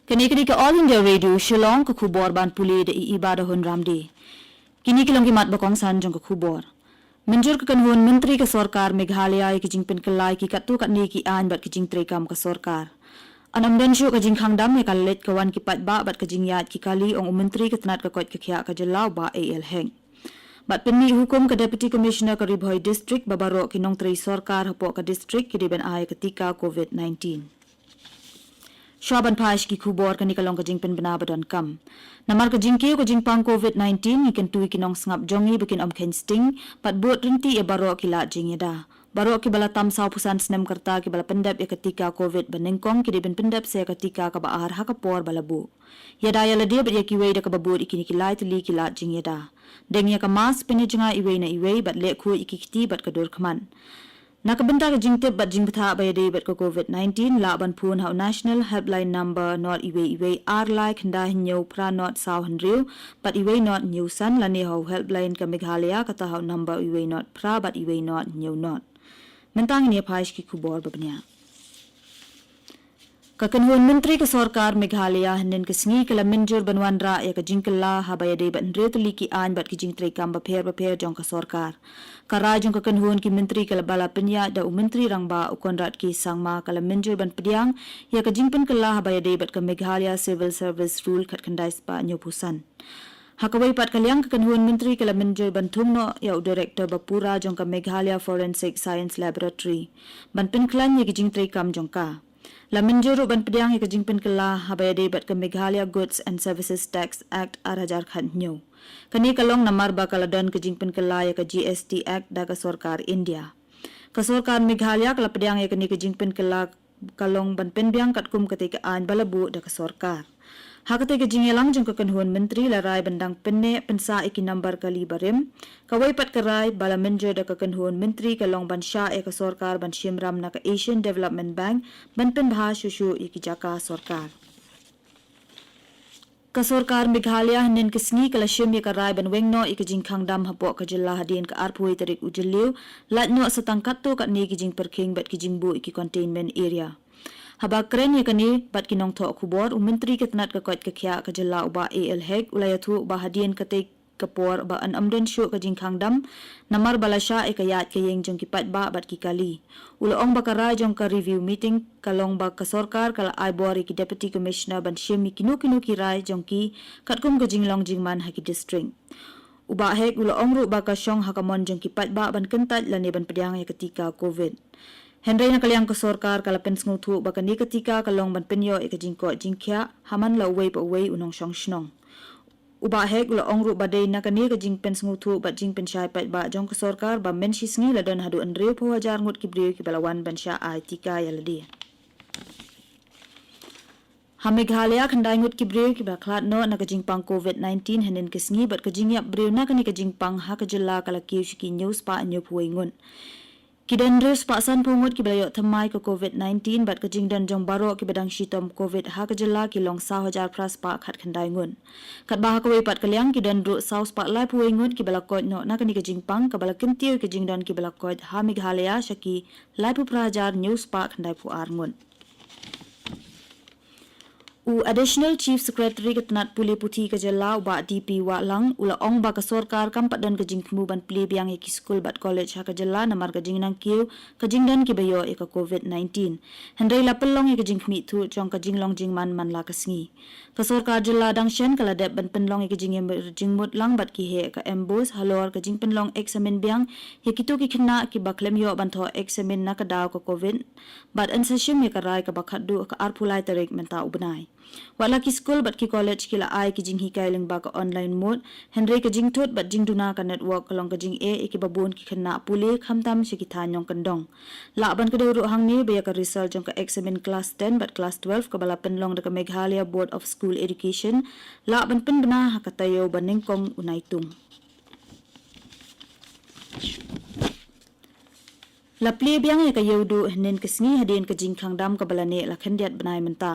Kini ke All India Radio Shillong ke khubor ban puli de ibadah hun ramdi. Kini kilong kimat bakong san jong ke khubor. Menjur ke kanhun menteri ke sorkar Meghalaya ke jingpin kelai ki katu kat ni ki an bat ke jing trekam ke sorkar. Anam dan syuk ke jing khangdam ya kalet kawan ki pat ba bat ke jing yat ki kali ong menteri ke tenat ke kot ke khia ke jelau ba AL heng. Bat penmi hukum ke Deputy Commissioner ke Ribhoi District babaro ki nong tri sorkar hapok ke district ki diben ai ketika COVID-19. Syaban Paish ki kubor kan ikalong kajing penbena badan kam. Namar kajing kiu kajing pang COVID-19 ikan tui kinong sengap jongi bikin om ken sting pat buat renti e baro kila jing yada. Baro ki bala tam sau pusan senem kerta ki bala pendap ya ketika COVID benengkong ki diben pendap saya ketika ka baahar hakapor balabu. Yada ya ladia bet ya kiwei da ka babur ikini kilai tuli kila jing yada. Deng ya ka mas penijanga iwei na iwei bat lek ku ikikiti bat kadur keman. Nakabenta ke jing tip bat jing betha bayade bat ko COVID-19 la ban pun hau national helpline number not iwe ar like handa hinyo pra not saw henriu but iwe not new san la ne hau helpline ke Meghalaya kata hau number iwe not pra but iwe not new not mentang ni phaish ki kubor babnya Kakanhun menteri ke sorkar Meghalaya henen ke sengi ke laminjur banwan ra ya ke jingkela habayade bat henriu teliki an bat ki jing trekam baper jong ke sorkar Kara jong kakanhun ki menteri kala bala penya da menteri rangba ukonrat ki sangma kala menjur ban pediang ya ka jingpen kala habaya debat ke Meghalaya Civil Service Rule kat kendai spa nyopusan. Hakawai pat kaliang kakanhun menteri kala menjur ban thumno ya director bapura jong ka Meghalaya Forensic Science Laboratory. Ban penklan ya ki jingtrei kam jong ka. La menjur ban pediang ya ka jingpen kala habaya debat ke Meghalaya Goods and Services Tax Act arajar khan nyo. Kani kalong namar bakal dan ke jingpen kelaya ke GST Act da ke sorkar India. Ke sorkar Meghalaya kala pediang ya kani ke jingpen kela kalong ban penbiang kat kum ketika an balabu da ke sorkar. Hakate ke jingelang jong kekenhuan menteri larai bandang penne pensa iki nambar kali barim. Kawai pat kerai bala menjo da kekenhuan menteri kalong ban sya ke sorkar ban shimram na ke Asian Development Bank ban pen bahas susu iki jaka sorkar. Kasorkar Meghalaya henen kesni kala syum ya karai ban wengno ikajing khangdam hapok ka jilla hadin ka arpui tarik ujeliu latno setangkat tu kat ni kijing perking bat kijing bu iki containment area. Haba kren ya kani bat kinong tho kubor menteri ke tenat ka kot ka khia ka jilla uba AL hek ulayatu uba hadin katek kapor ba an amdan syu ka jing khangdam namar balasha ekayat ke yeng jong kipat ba bat ki kali uloong bakara jong ka review meeting kalong ba ka sorkar kala aibor ki deputy commissioner ban shemi kinu kirai jong ki katkum ka jing long jing man haki district uba hek uloong ru ba ka syong hakamon jong kipat ba ban kentat lane ban pediang ya ketika covid Henry na kaliang ka sorkar kala pensngutu ba kani ketika kalong ban penyo ikajing ko jingkya haman la uwei pa uwei unong syong shnong Uba hek ula ongru badai na kani ka jing pen sengutu bat jing pen syai pat ba jong ka sorkar ba men shi sengi la don hadu anriu po wajar ngut ki briu ki balawan ban sya ai tika ya ladi. Ha Meghalaya khandai ngut ki briu ki ba khlat no na ka jing pang COVID-19 henen ke sengi bat ka jing yap briu na kani ka jing pang ha ka jilla kala kiu shi ki news pa anyo puai ngun. Kidan res paksan pungut ki belayo thamai ke COVID-19 bat kajing dan jong baro ki badang shitom COVID ha kajela ki long 1000 pras pa khat khandai ngun kat ba ka wei pat kaliang kidan ru saus pa lai puai ngun ki bala kot no na kani kajing pang ka bala kintiu ki jing dan ki bala kot ha Meghalaya shaki lai pu prajar news pa khandai pu ar ngun U Additional Chief Secretary ketenat puli puti ke jela ba DP Walang ula ong ba ka sorkar kampat dan ke jing ban pli biang ki school bat college ha ke jela namar ke jing nang kiu ke jing dan ki bayo e ka COVID-19 hendai la pelong ke jing mi thu chong ke jing long jing man la ka sngi ka sorkar jela dang shen kala dep ban penlong ke jing mut lang bat ki he ka embos halor ke jing penlong examine biang ye kitu ki khna ki baklem yo ban tho examine na ka daw ka COVID bat an seshim ye ka rai ka bakhat du ka arpulai tarik menta ubnai Wala ki school bat ki college kila ai ki jing hikai ling ba ka online mode Henry ka jing thot bat jing duna ka network kalong ka jing e ki babun ki khna pule khamtam shi ki thanyong kandong la ban ka deuru hang ni be ka result jong ka examine class 10 bat class 12 ka bala penlong da ka Meghalaya Board of School Education la ban pen bana ha ka tayo baning kong unai tung La pli biang e ka yodu hnen ka sngi hadin ka jing khangdam ka balane la khandiat banai menta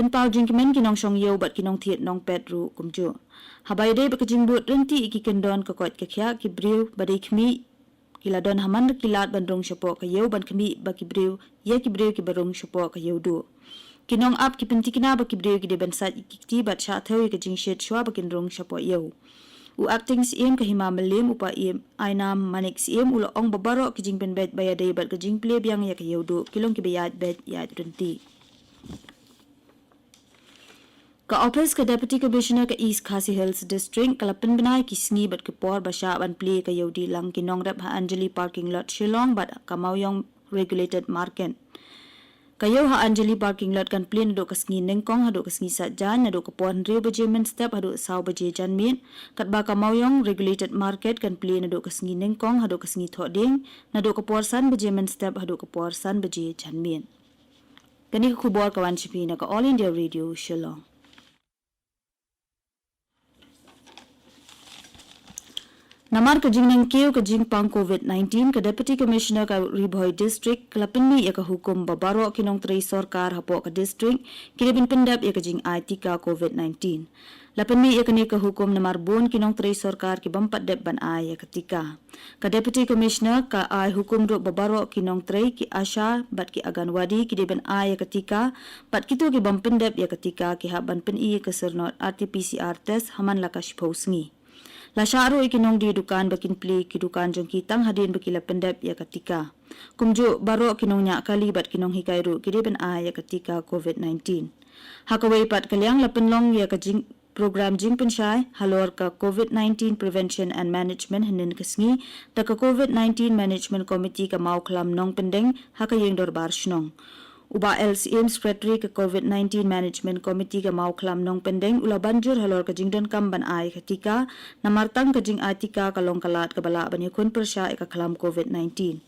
Penpau jing kimen kinong syong yau bat kinong thiet nong petru kumju. Habai day baka jing buat renti iki kendon ka kot ka kya ki briu badai kmi kila don haman kilat bandrong syapo ka yau ban kmi ba ki briu ya ki briu ki barong syapo ka yau du. kinong ap ki pentikina ba ki breu ki de bansat ki bat sha theu ki jing shet shwa ba kin rong shapo yeu u acting CM ka hima melim upa em ainam manik CM ulo ong babaro ki jing pen bet baya dei bat ki jing ple biang ya ka yeudu kilong ki bayat bet ya tunti ka office ka deputy commissioner ka East Khasi Hills district kalapan benai ki sngi bat ke por basha ban ple ka yeudi lang kinong rap ha Anjali parking lot Shillong bat kamawyong regulated market kayo ha Anjali parking lot kan plane do kasngi nengkong hado kasngi satjan hado ka pon rio baje men step hado saw baje janmin kat ba kamawyong regulated market kan plane do kasngi nengkong hado kasngi thoding nado ka porsan baje men step hado ka porsan baje janmin kani ka khubor kawan chipi na ka All India Radio Shillong Namar ka jing neng keu ka jing pang COVID-19 ka Deputy Commissioner ka Ribhoy District kalapinmi ya ka hukum babaro kinong trei sarkar hapo ka district kilibin pendap ya ka jing IT ka COVID-19. Lapinmi ya kani ka hukum namar bun kinong trei sarkar ki bampat dep ban ay ya ketika. Ka Deputy Commissioner ka ay hukum do babaro kinong trei ki Asha bat ki Aganwadi ki deben ay ya ketika bat kitu ki bampendap ya ketika ki haban pen i ka sernot RT-PCR test haman lakash posngi. La syaro ikinong di dukan bakin pli ki dukan jong kitang hadin bakila pendap ya ketika. Kumjo baro kinong nya kali bat kinong hikairu kideben a ya ketika COVID-19. Hakawai pat kaliang lapenlong ya kajing program jing pensyai halor ka COVID-19 prevention and management hinin kesngi ta ka COVID-19 management committee ka mau klam nong pendeng hakayeng dorbar shnong. Uba LCM Secretary ke COVID-19 Management Committee ke mau klam nong pendeng ula banjur halor ke jingdan kam ban ai ketika namartang ke jing atika kalong kalat ke bala ban yakun persya ke klam COVID-19.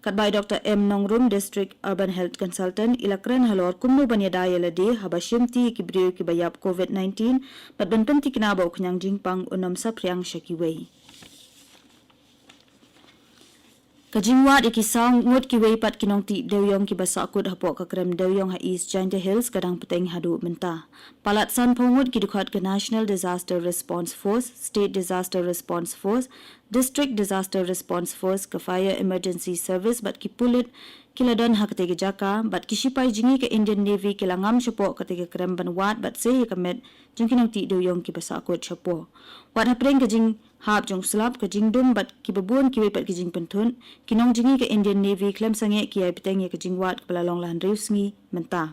Katbai Dr. M. Nongrum District Urban Health Consultant ilakren halor kumno ban yadaya lade habashimti ki briu ki bayap COVID-19 bat ban penti kinaba uknyang jingpang unom sa priang syakiwei. Kajingwat ikisang ngut ki weipat kinong ti dewyong ki basakut hapo ka krem dewyong ha East Giant Hills kadang peteng hadu menta. Palat san pongut ki dukhat ke National Disaster Response Force, State Disaster Response Force, District Disaster Response Force ke Fire Emergency Service bat ki pulit kiladan ha ketege jaka bat ki sipai jingi ke Indian Navy kilangam syapo ketege krem banwat bat se kamet jong kinong ti dewyong ki basakut syapo. Wat hapreng ke jing hap jong slap ke jing dum bat ki babun ki wepat ki jing pentun kinong jingi ke Indian Navy klem sange ki ai peteng ke jing wat ke balalong lan reusngi menta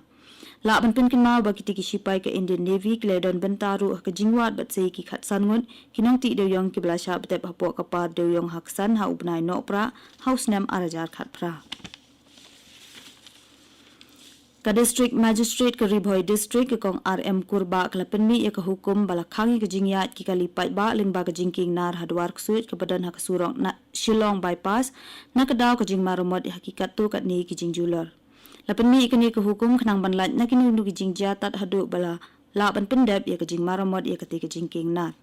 la ban pen kin mau ba ki ti ki sipai ke Indian Navy kledon bentaru ke jing wat bat sei ki khat san ngun kinong ti de yong ki blasha betep hapo ka par de yong haksan ha ubnai no pra house nam arajar khat pra ka district magistrate ka Ribhoy district ke kong RM kurba kalapenmi ya ka hukum balakhangi ke jingyat ki kalipat ba ling ba ka jingking nar hadwar ksuit ke badan ha kasurong na Shillong bypass na kadaw ka jing marumot hakikat tu kat ni ki jingjular lapenmi ikani ka hukum khnang banlat na kinunu ki jingjatat hadu bala la ban pendap ya ka jing marumot ya ka ti ka jingking nar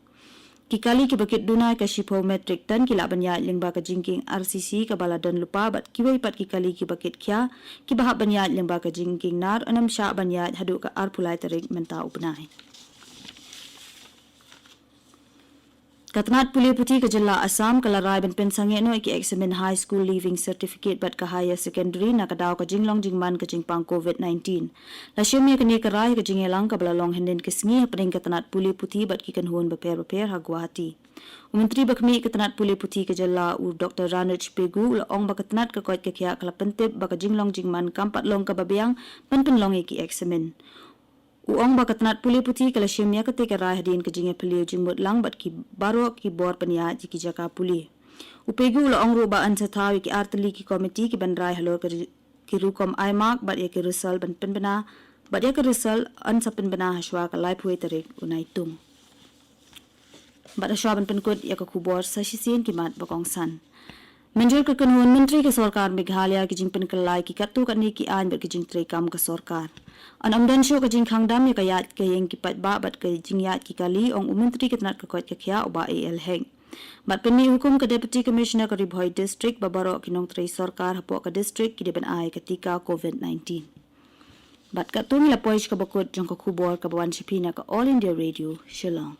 Kikali ki bakit dunay ka shipo metric ton kila banya lingba ka jingking RCC ka baladan lupa bat kiway pat kikali ki bakit kya ki baha banya lingba ka jingking nar anam sya banya hadu ka arpulay tarik menta upnay. Katanat Puli Puti ke Jilla Assam kalaray ban pensange no iki examine high school leaving certificate bat ka higher secondary na kadaw ka jinglong jingman ka jingpang COVID-19. Lasyom ya kani karay ka jingelang ka balalong hindin kisngi hapring Katanat Puli Puti bat ki kanhuon baper ha Guwahati. Umentri bakmi Katanat Puli Puti ke Jilla u Dr. Ranaj Pegu ulaong ba katanat ka koit ka kya kalapentip ba ka jinglong jingman kampat long ka babiang panpenlong iki examine. Uong ba katanat Puli Puti kala syemya ketika rahadin ke jinge peliu jingmut lang bat ki baro ki bor penya ki jaka puli. Upegu uong rubaan sa tawi ki arteli ki komiti ki bandrai halor ki rukom aimak bat ya ki resal ban penbena bat ya ki resal an sa penbena haswa ka lai puwe tarik unai tung. Bat haswa ban penkut ya ka kubor sa sisin ki mat bakong san. Menjur ke kanun menteri ke sarkar Meghalaya ki jing penkelai ki katu kat ni ki an bat ki jing trei kam ke sarkar. An amdan syo ka jing khangdam ya ka yat ke yang ki pat ba bat ke jing yat ki kali ong menteri ke tanat ke koit ke kya uba AL heng. Bat peni hukum ke Deputy Commissioner ke Ribhoy District babaro kinong trei sarkar hapo ka district ki deben ai ketika COVID-19. Bat katung la poish ka bakut jong ka kubor ka bawan sipina ka All India Radio Shillong.